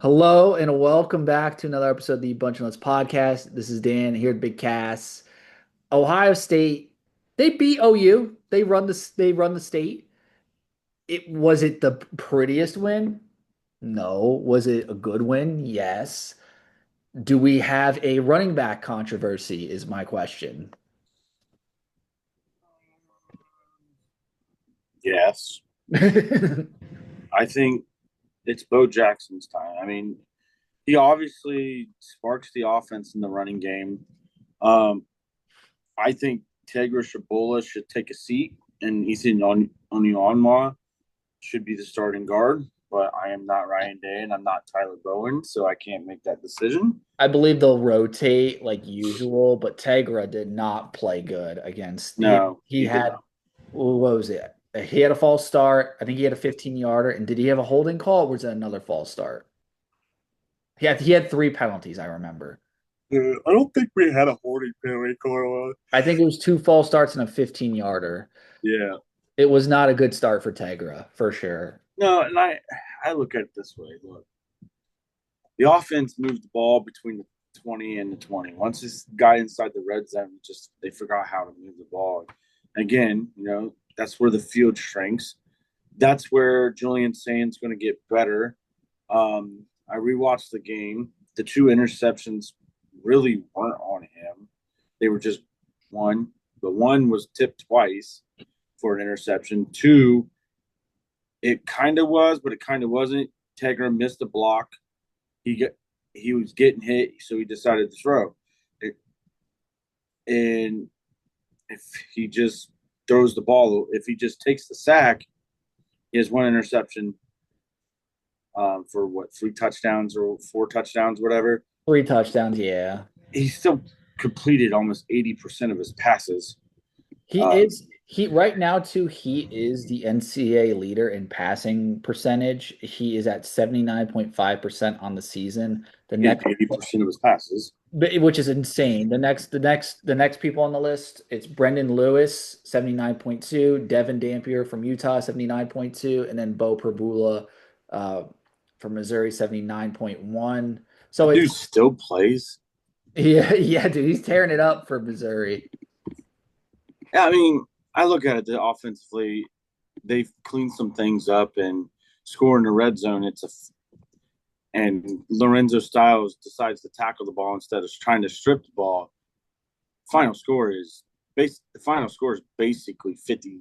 Hello and welcome back to another episode of the Bunch of Nuts podcast. This is Dan here at Big Cass. Ohio State, they beat OU. They run the state. Was it the prettiest win? No. Was it a good win? Yes. Do we have a running back controversy is my question. Yes, I think it's Bo Jackson's time. I mean, he obviously sparks the offense in the running game. Um, I think Tegra Shabola should take a seat, and Ethan Onyeonma should be the starting guard. But I am not Ryan Day, and I'm not Tyler Bowen, so I can't make that decision. I believe they'll rotate like usual, but Tegra did not play good against No, he he did had not. what was it? He had a false start. I think he had a 15-yarder. And did he have a holding call or was it another false start? He had three penalties, I remember. I don't think we had a holding penalty, Carla. I think it was two false starts and a 15-yarder. Yeah. It was not a good start for Tegra, for sure. No, and I look at it this way. Look, the offense moved the ball between the 20 and the 20. Once this guy inside the red zone, just they forgot how to move the ball. Again, that's where the field shrinks. That's where Julian Saint's going to get better. I rewatched the game. The two interceptions really weren't on him. They were just one. The one was tipped twice for an interception. Two, it kind of was, but it kind of wasn't. Tegra missed a block. He get he was getting hit, so he decided to throw. It, and if he just throws the ball, if he just takes the sack, he has one interception for what 3 touchdowns or 4 touchdowns, whatever. Three touchdowns, yeah. He still completed almost 80% of his passes. He Um, is he right now too, he is the NCAA leader in passing percentage. He is at 79.5% on the season. The in next 80% of his passes. which is insane. The next people on the list, it's Brendan Lewis, 79.2, Devin Dampier from Utah, 79.2, and then Bo Perbula uh, from Missouri, 79.1. So That it's dude still plays. yeah, yeah, dude, he's tearing it up for Missouri. Yeah, I mean, I look at it offensively. They've cleaned some things up and score in the red zone. And Lorenzo Styles decides to tackle the ball instead of trying to strip the ball. The final score is basically 50,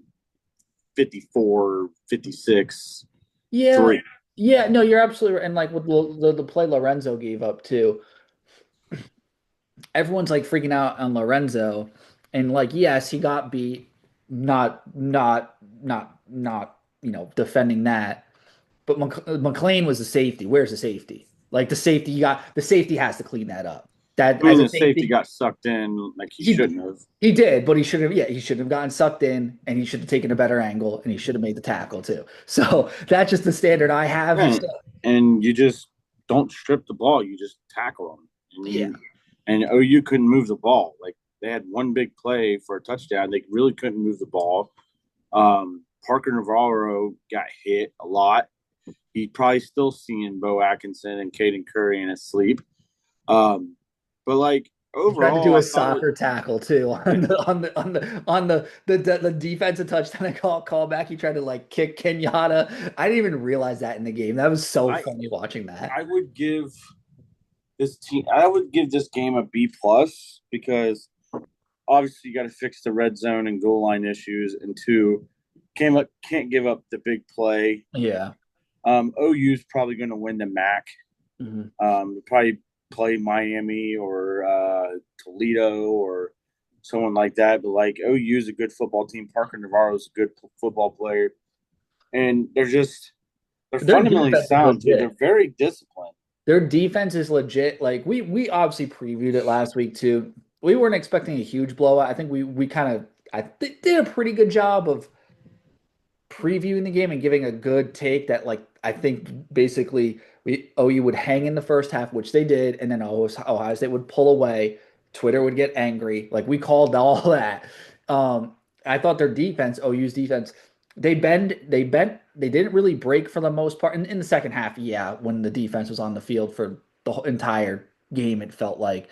54, 56, Yeah, 3. yeah, no, you're absolutely right. And like with the play Lorenzo gave up too, everyone's like freaking out on Lorenzo, and like yes, he got beat, not defending that, but McLean was the safety. Where's the safety? Like the safety has to clean that up. That I mean, as a the safety safety, got sucked in like he he shouldn't have. he did, but he should have. Yeah, he should have gotten sucked in, and he should have taken a better angle, and he should have made the tackle too. So that's just the standard I have. Right. And you just don't strip the ball. You just tackle them. Yeah. And OU couldn't move the ball. Like they had one big play for a touchdown. They really couldn't move the ball. Parker Navarro got hit a lot. He's probably still seeing Bo Atkinson and Caden Curry in his sleep. But like He tried to overall, do a I thought it was soccer tackle too on the defensive touchdown I call back. He tried to like kick Kenyatta. I didn't even realize that in the game. That was so I funny watching that. I would give I would give this game a B plus because obviously you got to fix the red zone and goal line issues, and two, can't give up the big play. Yeah. OU's probably going to win the MAC. Mhm. Probably play Miami or Toledo or someone like that. But like OU's a good football team. Parker Navarro's a good football player, and they're Their fundamentally defense is sound too. legit. They're very disciplined. Their defense is legit. Like we obviously previewed it last week too. We weren't expecting a huge blowout. I think we kind of did a pretty good job of previewing the game and giving a good take that like I think basically OU would hang in the first half, which they did, and then Ohio State would pull away. Twitter would get angry. Like we called all that. I thought their defense, OU's defense, They didn't really break for the most part in the second half. Yeah, when the defense was on the field for the whole entire game, it felt like.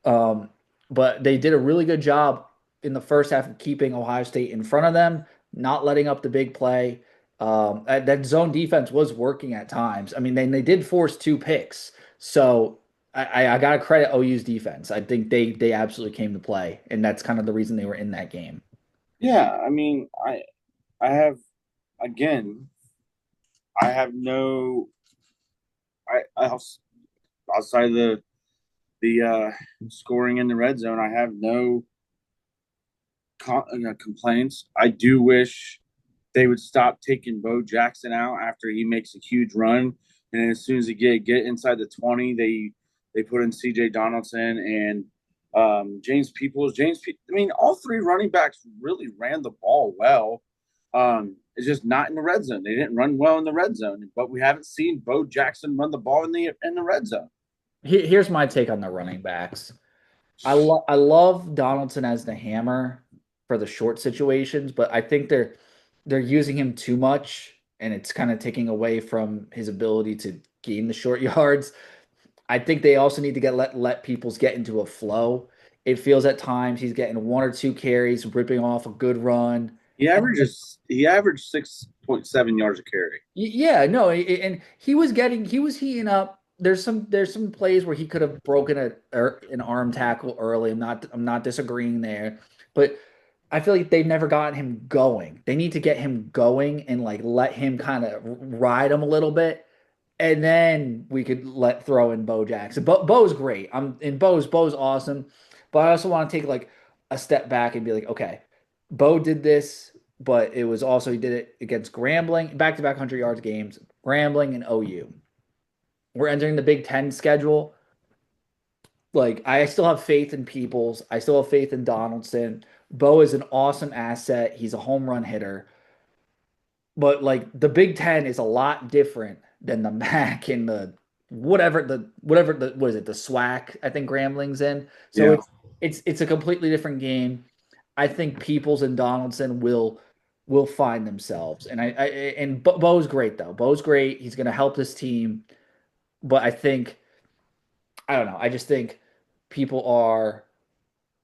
Um, but they did a really good job in the first half of keeping Ohio State in front of them, not letting up the big play. That zone defense was working at times. I mean, they did force two picks, so I gotta credit OU's defense. I think they absolutely came to play, and that's kind of the reason they were in that game. Yeah, I mean, I have again, I have no, I outside of the scoring in the red zone, I have no complaints. I do wish they would stop taking Bo Jackson out after he makes a huge run, and then as soon as he get inside the 20, they put in C.J. Donaldson and James Peoples. I mean, all three running backs really ran the ball well. It's just not in the red zone. They didn't run well in the red zone, but we haven't seen Bo Jackson run the ball in the red zone. Here's my take on the running backs. I love Donaldson as the hammer for the short situations, but I think they're using him too much, and it's kind of taking away from his ability to gain the short yards. I think they also need to let Peoples get into a flow. It feels at times he's getting one or two carries, ripping off a good run. He averaged 6.7 yards a carry. Yeah, no, and he was heating up. There's some plays where he could have broken an arm tackle early. I'm not disagreeing there, but I feel like they've never gotten him going. They need to get him going and like let him kind of ride him a little bit, and then we could let throw in Bo Jackson. Bo's great. Bo's awesome, but I also want to take like a step back and be like, okay, Bo did this, but it was also he did it against Grambling, back to back 100 yards games, Grambling and OU. We're entering the Big Ten schedule. Like I still have faith in Peoples. I still have faith in Donaldson. Bo is an awesome asset. He's a home run hitter. But like the Big Ten is a lot different than the MAC and the whatever the what is it, the SWAC, I think Grambling's in. So Yeah. it's a completely different game. I think Peoples and Donaldson will find themselves. And Bo's great though. Bo's great. He's gonna help this team. But I don't know. I just think people are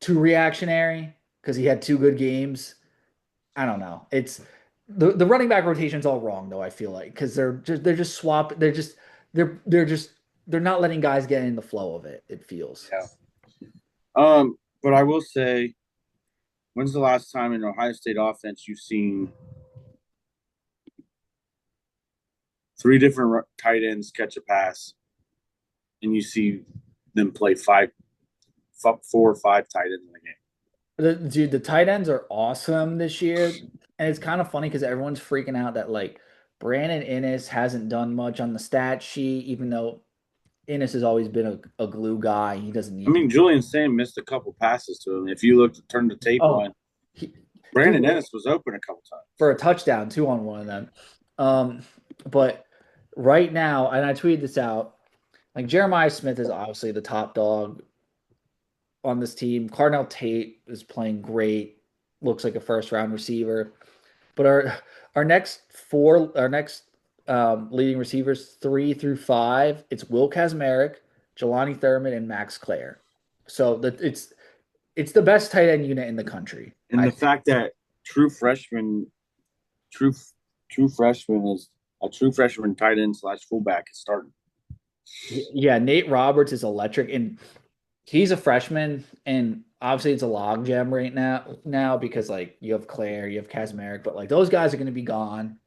too reactionary because he had two good games. I don't know. It's the running back rotation's all wrong though, I feel like, because they're just swap they're just they're not letting guys get in the flow of it, it feels. Yeah. But I will say, when's the last time in Ohio State offense you've seen three different tight ends catch a pass, and you see them play four or five tight ends in the game? Dude, the tight ends are awesome this year. And it's kind of funny because everyone's freaking out that like Brandon Inniss hasn't done much on the stat sheet, even though Inniss has always been a glue guy. He doesn't I need to mean, be. Julian Sam missed a couple passes to him. If you look, turn the tape Oh, on, he, dude, Brandon Ennis was open a couple times. for a touchdown too on one of them. Um, but right now, and I tweeted this out, like Jeremiah Smith is obviously the top dog on this team. Cardinal Tate is playing great, looks like a first round receiver. But our next leading receivers, 3 through 5, it's Will Kazmarek, Jelani Thurman, and Max Clare. So it's the best tight end unit in the country. And the fact that true freshman, true true freshman is a true freshman tight end slash fullback is starting. Yeah, Nate Roberts is electric, and he's a freshman, and obviously it's a log jam right now because like you have Claire, you have Kazmarek, but like those guys are going to be gone.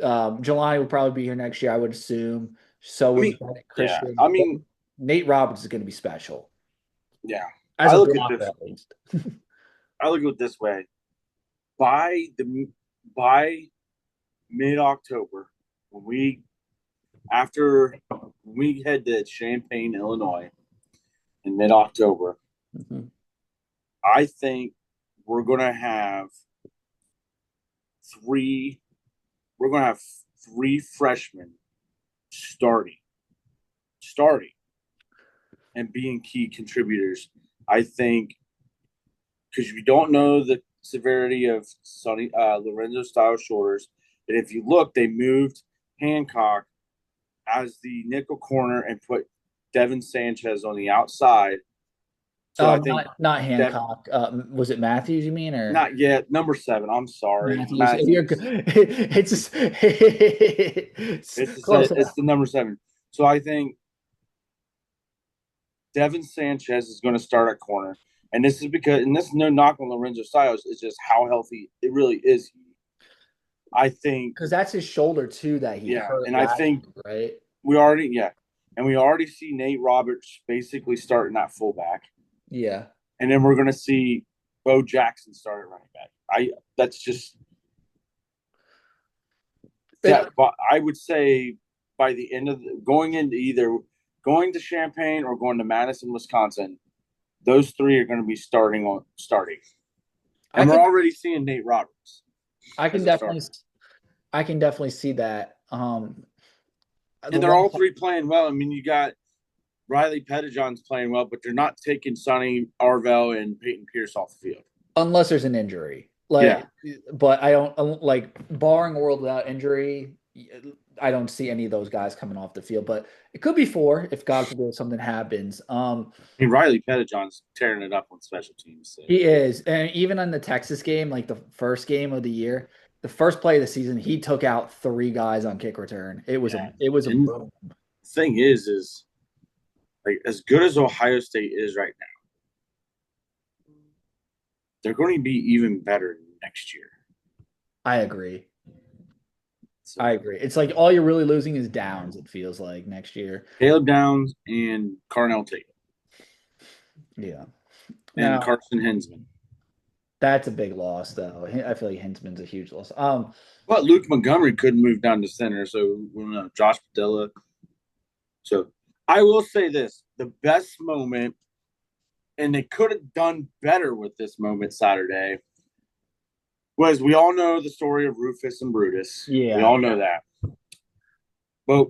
Jelani will probably be here next year, I would assume. So I would mean, Bennett yeah. Christian. I But mean, Nate Roberts is going to be special yeah. as I a look at blocker this. at least. I look at it this way: by the by mid October, when we after when we head to Champaign, Illinois, in mid October, Mhm. I think we're gonna have three. We're gonna have three freshmen starting, starting, and being key contributors. I think because we don't know severity of Lorenzo Styles' shoulders. And if you look, they moved Hancock as the nickel corner and put Devin Sanchez on the outside. So Oh, I think not Dev, Hancock. Was it Matthews? You mean or not yet, number 7. I'm sorry, Matthews? You're Matthews. good. It's just it's close It's enough. the number 7. So I think Devin Sanchez is going to start at corner. And this is because, and this is no knock on Lorenzo Styles, it's just how healthy it really is. I think, Because that's his shoulder too that he yeah. hurt And I last think year, right? yeah. And we already see Nate Roberts basically starting that fullback. Yeah. And then we're going to see Bo Jackson start at running back. That's just It, that. But I would say by the end of going into either going to Champaign or going to Madison, Wisconsin, those three are going to be starting. I And we're can already seeing Nate Roberts I can as a definitely starter. I can definitely see that. The And they're one all three playing well. I mean, you got Riley Pettijohn's playing well, but they're not taking Sonny Arvell and Peyton Pierce off the field. unless there's an injury. Yeah. But I don't like barring a world without injury. I don't see any of those guys coming off the field. But it could be four if God forbid something happens. I mean, Riley Pettijohn's tearing it up on special teams. So. He is, and even in the Texas game, like the first game of the year, the first play of the season, he took out three guys on kick return. Yeah. It was a And boom. the thing is like as good as Ohio State is right now, they're going to be even better next year. I agree. So I agree. It's like all you're really losing is downs. It feels like next year. Caleb Downs and Carnell Tate Yeah. and Now Carson Hensman. that's a big loss, though. I feel like Hintzman's a huge loss. But Luke Montgomery couldn't move down to center, so we don't know. Josh Padilla. So I will say this: the best moment, and they could have done better with this moment Saturday, was we all know the story of Rufus and Brutus. We Yeah. all know that. But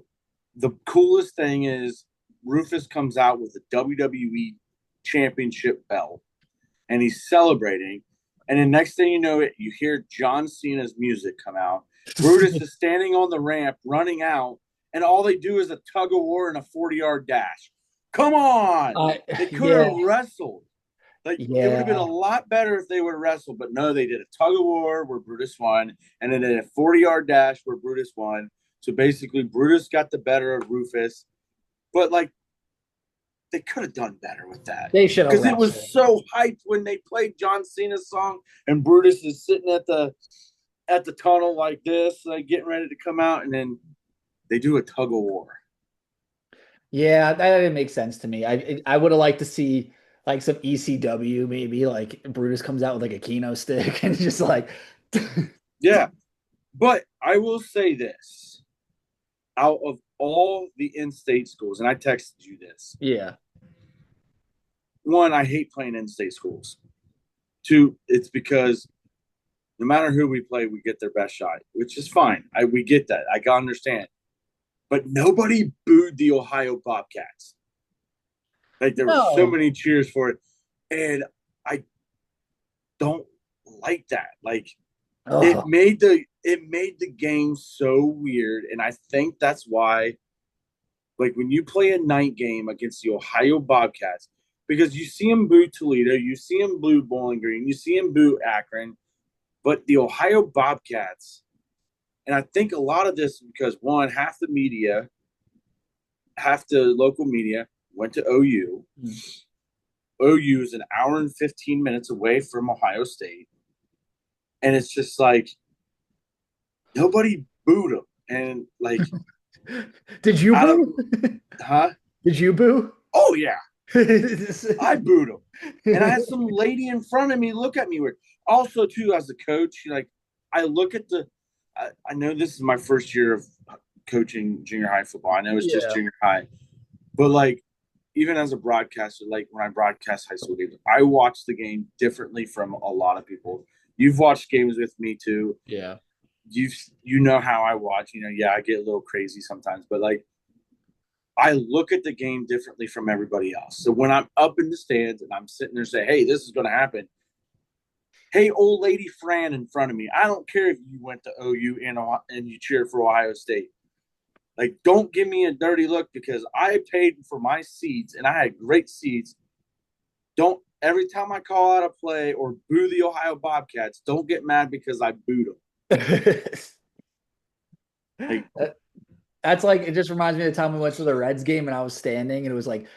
the coolest thing is Rufus comes out with the WWE Championship belt, and he's celebrating. And the next thing you know, you hear John Cena's music come out. Brutus is standing on the ramp, running out, and all they do is a tug of war and a 40-yard dash. Come on! I They could have yeah. wrestled. Like it would have been a Yeah. lot better if they would have wrestled, but no, they did a tug of war where Brutus won, and then a 40-yard dash where Brutus won. So basically, Brutus got the better of Rufus, but like they could have done better with that They should have because it wrestled. was so hyped when they played John Cena's song and Brutus is sitting at the tunnel like this, like getting ready to come out, and then they do a tug of war. Yeah, that didn't make sense to me. I would have liked to see like some ECW, maybe like Brutus comes out with like a keno stick and just like Yeah, but I will say this: out of all the in-state schools, and I texted you this. yeah. One, I hate playing in-state schools. Two, it's because no matter who we play, we get their best shot, which is fine. We get that. I can understand. But nobody booed the Ohio Bobcats. Like there were so No. many cheers for it, and I don't like that. Like Oh, it made the game so weird, and I think that's why. Like when you play a night game against the Ohio Bobcats, because you see them boo Toledo, you see them boo Bowling Green, you see them boo Akron, but the Ohio Bobcats, and I think a lot of this is because one, half the local media went to OU. OU is an hour and 15 minutes away from Ohio State. And it's just like nobody booed them. And like, did you I don't, boo? huh? Did you boo? Oh, yeah. I booed them. And I had some lady in front of me look at me weird. Also, too, as a coach, like, I look at I know this is my first year of coaching junior high football. I know it's just Yeah. junior high. But like, even as a broadcaster, like when I broadcast high school games, I watch the game differently from a lot of people. You've watched games with me too. Yeah. You know how I watch. You know, yeah, I get a little crazy sometimes, but like I look at the game differently from everybody else. So when I'm up in the stands and I'm sitting there saying, "Hey, this is going to happen," Hey, old lady Fran in front of me. I don't care if you went to OU and you cheer for Ohio State. Like, don't give me a dirty look because I paid for my seats and I had great seats. Don't every time I call out a play or boo the Ohio Bobcats, don't get mad because I booed them. Like, That's like it just reminds me of the time we went to the Reds game and I was standing and it was like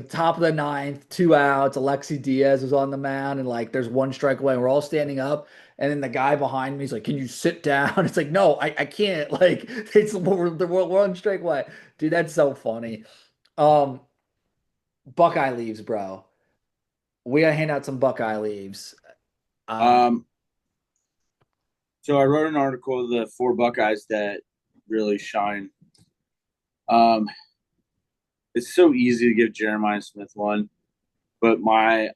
top of the ninth, 2 outs. Alexi Diaz was on the mound and like there's one strike away. And we're all standing up and then the guy behind me is like, "Can you sit down?" It's like, no, I can't. Like we're one strike away, dude. That's so funny. Um, Buckeye leaves, bro. We gotta hand out some Buckeye leaves. Um, um, so I wrote an article of the four Buckeyes that really shine. Um, it's so easy to give Jeremiah Smith one, but well,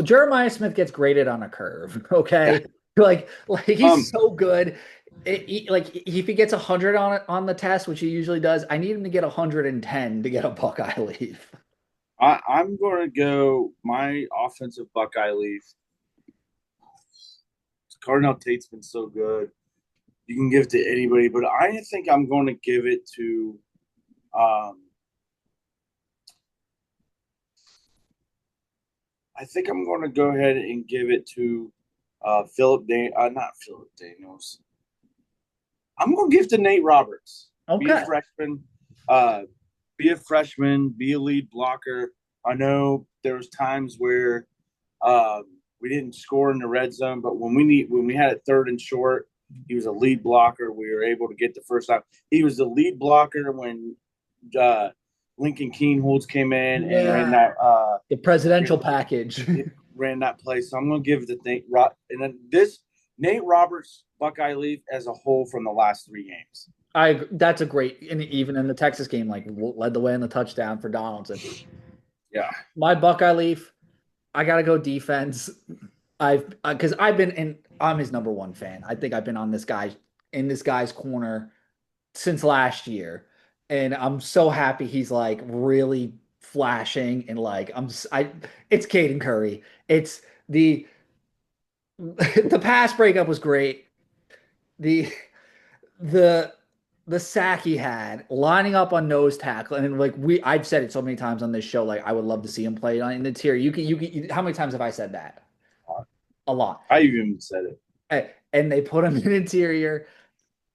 Jeremiah Smith gets graded on a curve. Okay, like he's um so good. Like if he gets 100 on it on the test, which he usually does, I need him to get 110 to get a Buckeye leave. I'm going to go my offensive Buckeye Leaf. Cardinal Tate's been so good. You can give it to anybody, but I think I'm going to give it to um, I think I'm going to go ahead and give it to not Philip Daniels. I'm going to give it to Nate Roberts. Be a Okay. freshman, uh, be a freshman, be a lead blocker. I know there was times where we didn't score in the red zone, but when we had it third and short, he was a lead blocker. We were able to get the first time. He was the lead blocker when uh, Lincoln Keenholz came in and Yeah. The presidential package. ran that play. So I'm going to give it to Nate. And then Nate Roberts Buckeye Leaf as a whole from the last three games. That's a great, and even in the Texas game, like led the way in the touchdown for Donaldson. Yeah. My Buckeye leaf, I gotta go defense. I've because I've been in. I'm his number one fan. I think I've been on this guy's corner since last year, and I'm so happy he's like really flashing and like I. It's Caden Curry. It's the the pass breakup was great. The the the sack he had lining up on nose tackle and like I've said it so many times on this show like I would love to see him play in the tier. How many times have I said that? A lot. I even said it. And they put him in interior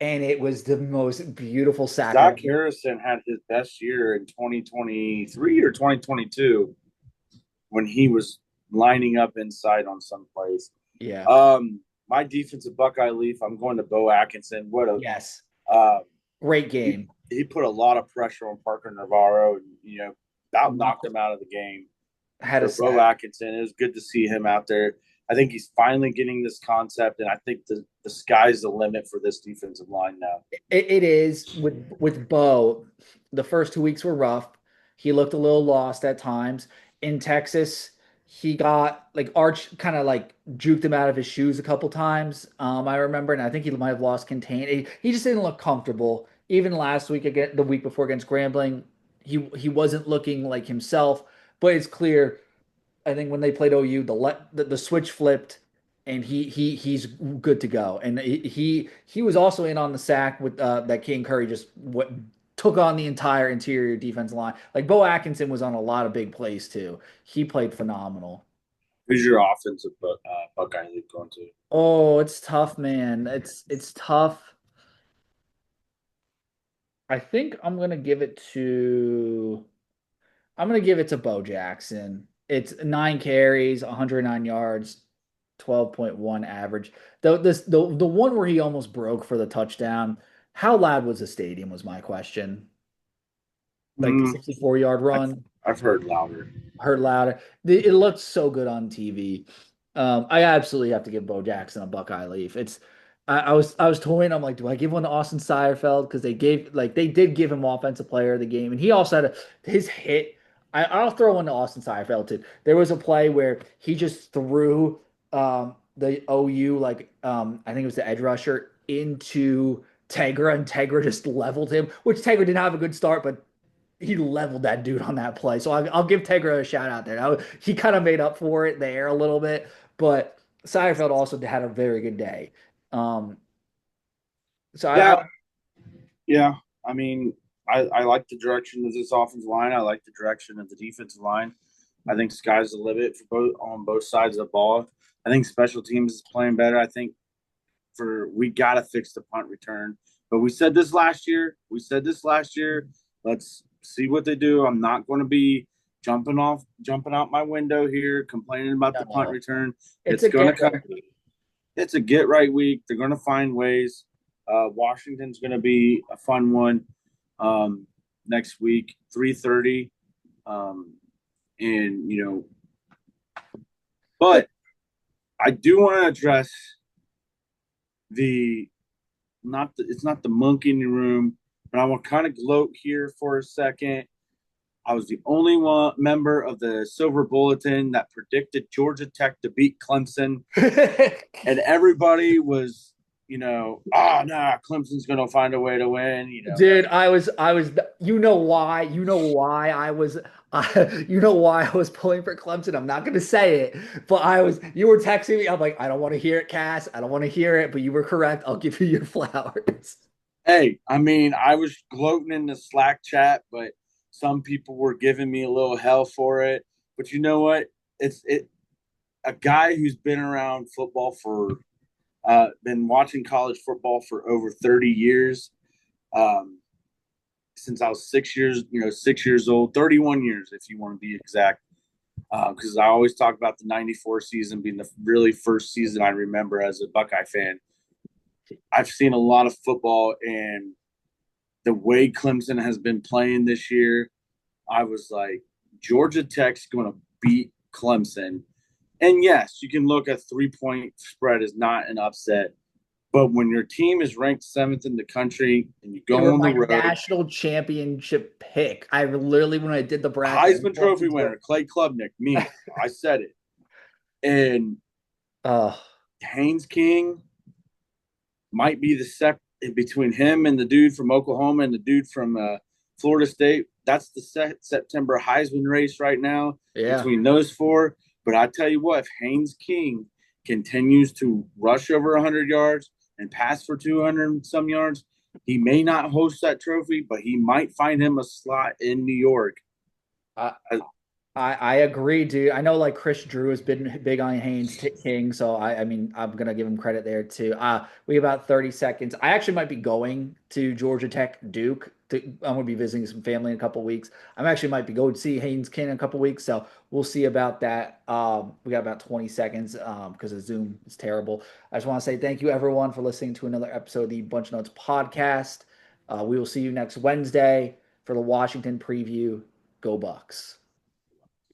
and it was the most beautiful sack of Zach Harrison had his best year in 2023 or 2022 when he was lining up inside on some plays. yeah. My defensive Buckeye Leaf, I'm going to Bo Atkinson. What a Yes. uh, Great game. he put a lot of pressure on Parker Navarro, and about knocked Knocked- him out of the game. Had a For Bo sack. Atkinson, it was good to see him out there. I think he's finally getting this concept, and I think the sky's the limit for this defensive line now. It is with Bo. The first 2 weeks were rough. He looked a little lost at times. In Texas, he got like Arch kind of like juked him out of his shoes a couple times. I remember, and I think he might have lost contain. He just didn't look comfortable. Even last week again, the week before against Grambling, he wasn't looking like himself. But it's clear I think when they played OU, the switch flipped, and he's good to go. And he was also in on the sack with that King Curry just what took on the entire interior defense line. Like Bo Atkinson was on a lot of big plays too. He played phenomenal. Who's your offensive Buckeye League going to? Oh, it's tough, man. It's tough. I think I'm gonna give it to Bo Jackson. It's 9 carries, 109 yards, 12.1 average. The one where he almost broke for the touchdown. How loud was the stadium was my question. Like the Mm, 64-yard I've run I've heard louder. heard louder. It looked so good on TV. I absolutely have to give Bo Jackson a Buckeye leaf. I was toying. I'm like, do I give one to Austin Seyerfeld because they did give him offensive player of the game, and he also had his hit. I'll throw one to Austin Seyerfeld too. There was a play where he just threw the OU I think it was the edge rusher into Tegra, and Tegra just leveled him. Which Tegra didn't have a good start, but he leveled that dude on that play. So I'll give Tegra a shout out there. He kind of made up for it there a little bit, but Seidenfeld also had a very good day. Um, so I Yeah, yeah. I mean, I like the direction of this offensive line. I like the direction of the defensive line. I think sky's the limit for both on both sides of the ball. I think special teams is playing better. I think we got to fix the punt return. But we said this last year. We said this last year. Let's see what they do. I'm not going to be jumping out my window here, complaining about the punt no, return. it's It's a going get to right come. week. It's a get right week. They're going to find ways. Washington's going to be a fun one next week, 3:30, and but I do want to address the not the it's not the monkey in the room, but I want to kind of gloat here for a second. I was the only one member of the Silver Bulletin that predicted Georgia Tech to beat Clemson, and everybody was, oh no, Clemson's going to find a way to win. Dude, you know why? You know why I was pulling for Clemson. I'm not gonna say it, but you were texting me. I'm like, I don't want to hear it, Cass. I don't want to hear it, but you were correct. I'll give you your flowers. Hey, I mean, I was gloating in the Slack chat, but some people were giving me a little hell for it. But you know what? It's it a guy who's been around football for been watching college football for over 30 years. Um, since I was 6 years, 6 years old, 31 years if you want to be exact. Because I always talk about the '94 season being the really first season I remember as a Buckeye fan. I've seen a lot of football, and the way Clemson has been playing this year, I was like, Georgia Tech's going to beat Clemson. And yes, you can look at 3-point spread as not an upset. But when your team is ranked seventh in the country and you They go were on the my road, national championship pick. I literally, when I did the bracket, I Heisman looked Trophy into winner, Clay Klubnik, me, I said it. And it. Haynes King might be the between him and the dude from Oklahoma and the dude from Florida State. That's the September Heisman race right now Yeah. between those four. But I tell you what, if Haynes King continues to rush over 100 yards and pass for 200 some yards, he may not host that trophy, but he might find him a slot in New York. I, Uh, I agree, dude. I know like Chris Drew has been big on King, so I mean I'm gonna give him credit there too. We have about 30 seconds. I actually might be going to Georgia Tech Duke. I'm gonna be visiting some family in a couple weeks. I'm actually might be going to see Haynes King in a couple weeks, so we'll see about that. We got about 20 seconds because the Zoom is terrible. I just want to say thank you everyone for listening to another episode of the Bunch of Notes podcast. We will see you next Wednesday for the Washington preview. Go Bucks.